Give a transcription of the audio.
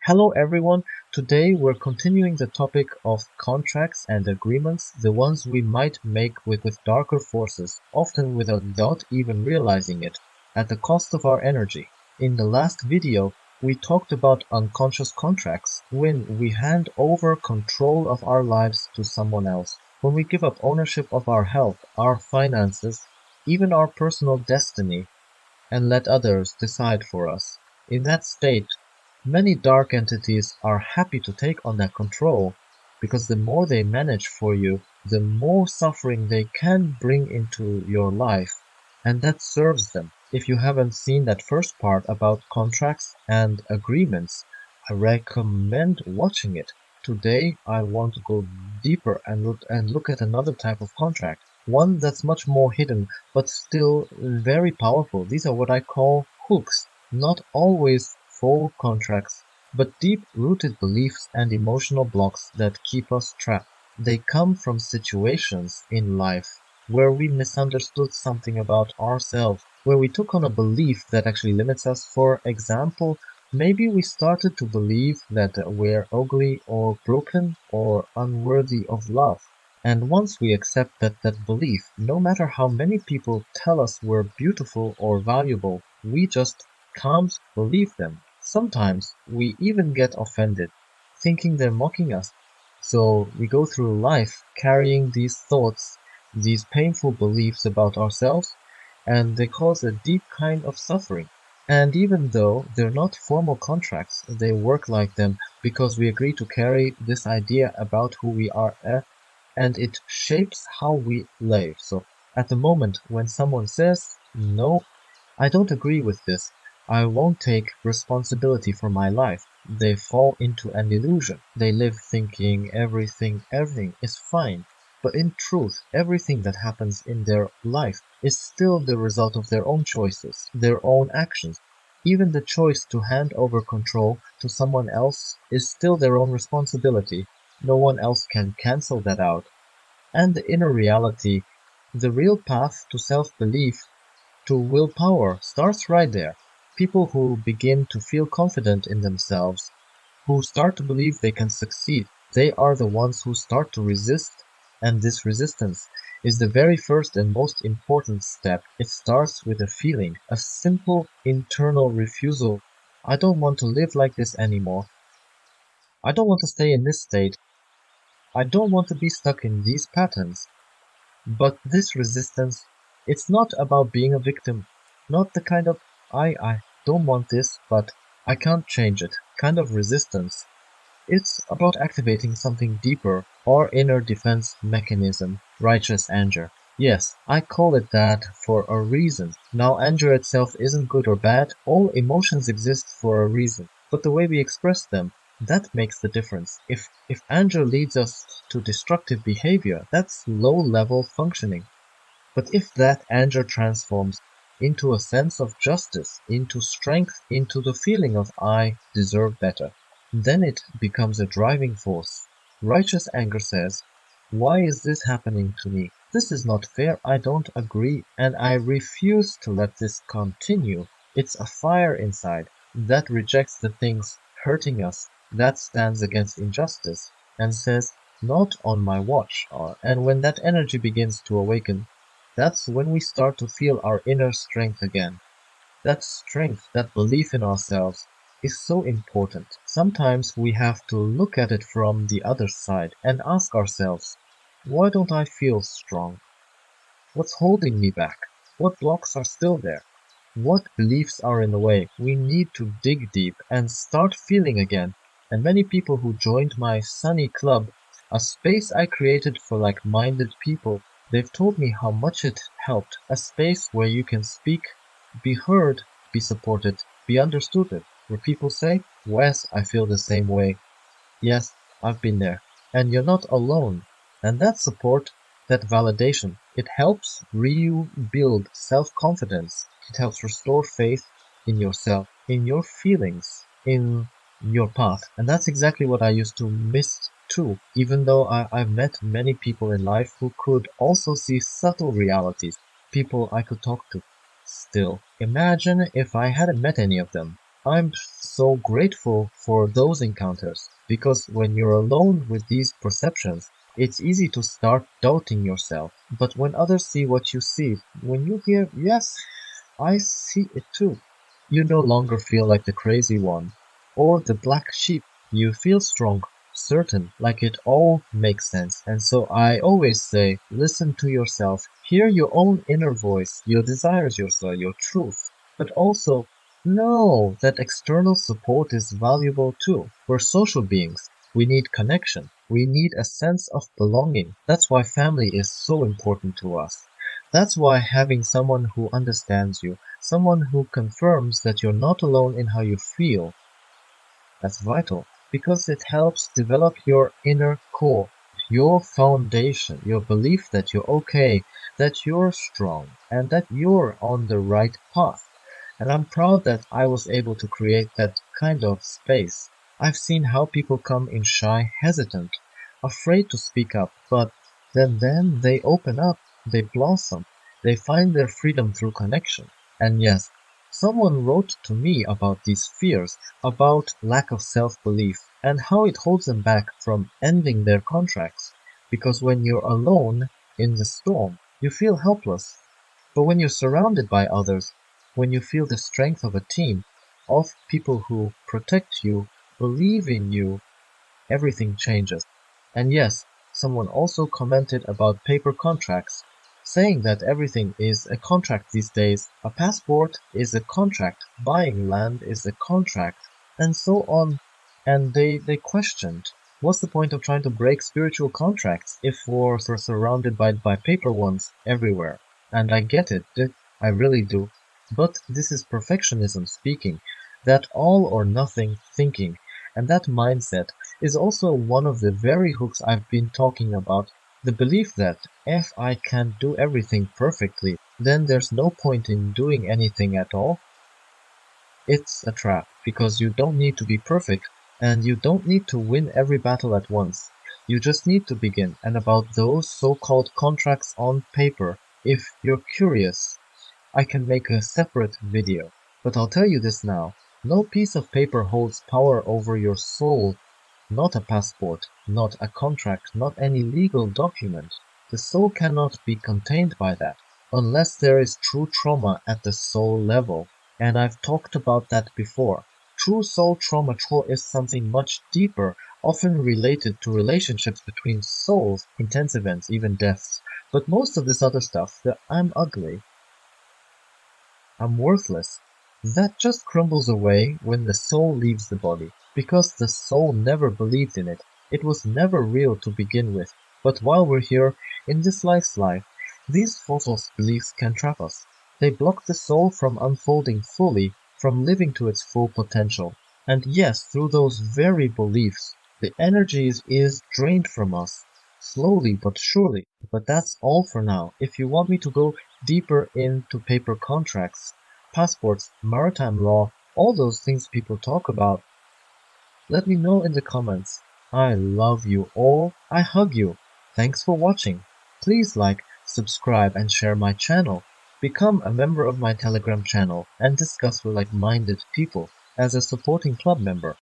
Hello everyone. Today we're continuing the topic of contracts and agreements, the ones we might make with darker forces, often without even realizing it, at the cost of our energy. In the last video, we talked about unconscious contracts, when we hand over control of our lives to someone else, when we give up ownership of our health, our finances, even our personal destiny, and let others decide for us. In that state, many dark entities are happy to take on that control, because the more they manage for you, the more suffering they can bring into your life, and that serves them. If you haven't seen that first part about contracts and agreements, I recommend watching it. Today I want to go deeper and look at another type of contract, one that's much more hidden but still very powerful. These are what I call hooks, not always full contracts, but deep-rooted beliefs and emotional blocks that keep us trapped. They come from situations in life where we misunderstood something about ourselves, where we took on a belief that actually limits us. For example, maybe we started to believe that we're ugly or broken or unworthy of love. And once we accept that belief, no matter how many people tell us we're beautiful or valuable, we just can't believe them. Sometimes we even get offended, thinking they're mocking us. So we go through life carrying these thoughts, these painful beliefs about ourselves, and they cause a deep kind of suffering. And even though they're not formal contracts, they work like them because we agree to carry this idea about who we are, and it shapes how we live. So at the moment when someone says, "No, I don't agree with this. I won't take responsibility for my life," they fall into an illusion. They live thinking everything is fine. But in truth, everything that happens in their life is still the result of their own choices, their own actions. Even the choice to hand over control to someone else is still their own responsibility. No one else can cancel that out. And the inner reality, the real path to self-belief, to willpower, starts right there. People who begin to feel confident in themselves, who start to believe they can succeed, they are the ones who start to resist, and this resistance is the very first and most important step. It starts with a feeling, a simple internal refusal. I don't want to live like this anymore. I don't want to stay in this state. I don't want to be stuck in these patterns. But this resistance, it's not about being a victim, not the kind of I don't want this, but I can't change it kind of resistance. It's about activating something deeper, our inner defense mechanism, righteous anger. Yes, I call it that for a reason. Now, anger itself isn't good or bad, all emotions exist for a reason, but the way we express them, that makes the difference. If anger leads us to destructive behavior, that's low-level functioning. But if that anger transforms into a sense of justice, into strength, into the feeling of "I deserve better," then it becomes a driving force. Righteous anger says, "Why is this happening to me? This is not fair, I don't agree, and I refuse to let this continue." It's a fire inside that rejects the things hurting us, that stands against injustice, and says, "Not on my watch." And when that energy begins to awaken, that's when we start to feel our inner strength again. That strength, that belief in ourselves, is so important. Sometimes we have to look at it from the other side and ask ourselves, why don't I feel strong? What's holding me back? What blocks are still there? What beliefs are in the way? We need to dig deep and start feeling again. And many people who joined my Sunny Club, a space I created for like-minded people, they've told me how much it helped. A space where you can speak, be heard, be supported, be understood, where people say, "Wes, I feel the same way." Yes, I've been there. And you're not alone. And that support, that validation, it helps rebuild self-confidence. It helps restore faith in yourself, in your feelings, in your path. And that's exactly what I used to miss too, even though I've met many people in life who could also see subtle realities, people I could talk to. Still, imagine if I hadn't met any of them. I'm so grateful for those encounters because when you're alone with these perceptions, it's easy to start doubting yourself. But when others see what you see, when you hear, yes, I see it too, you no longer feel like the crazy one or the black sheep. You feel strong, certain, like it all makes sense. And so I always say, listen to yourself, hear your own inner voice, your desires, your truth. But also know that external support is valuable too. We're social beings. We need connection. We need a sense of belonging. That's why family is so important to us. That's why having someone who understands you, someone who confirms that you're not alone in how you feel, that's vital because it helps develop your inner core, your foundation, your belief that you're okay, that you're strong, and that you're on the right path. And I'm proud that I was able to create that kind of space. I've seen how people come in shy, hesitant, afraid to speak up, but then they open up, they blossom, they find their freedom through connection. And yes, someone wrote to me about these fears, about lack of self-belief, and how it holds them back from ending their contracts. Because when you're alone in the storm, you feel helpless. But when you're surrounded by others, when you feel the strength of a team, of people who protect you, believe in you, everything changes. And yes, someone also commented about paper contracts, saying that everything is a contract these days. A passport is a contract, buying land is a contract, and so on. And they questioned, what's the point of trying to break spiritual contracts if we're surrounded by paper ones everywhere? And I get it, I really do. But this is perfectionism speaking, that all or nothing thinking, and that mindset is also one of the very hooks I've been talking about. The belief that if I can't do everything perfectly, then there's no point in doing anything at all. It's a trap because you don't need to be perfect and you don't need to win every battle at once. You just need to begin. And about those so-called contracts on paper, if you're curious, I can make a separate video. But I'll tell you this now. No piece of paper holds power over your soul. Not a passport, not a contract, not any legal document. The soul cannot be contained by that, unless there is true trauma at the soul level. And I've talked about that before. True soul trauma is something much deeper, often related to relationships between souls, intense events, even deaths. But most of this other stuff, the I'm ugly, I'm worthless, that just crumbles away when the soul leaves the body, because the soul never believed in it. It was never real to begin with. But while we're here, in this life's life, these false beliefs can trap us. They block the soul from unfolding fully, from living to its full potential. And yes, through those very beliefs, the energy is drained from us, slowly but surely. But that's all for now. If you want me to go deeper into paper contracts, passports, maritime law, all those things people talk about, let me know in the comments. I love you all. I hug you. Thanks for watching. Please like, subscribe, and share my channel. Become a member of my Telegram channel and discuss with like-minded people as a supporting club member.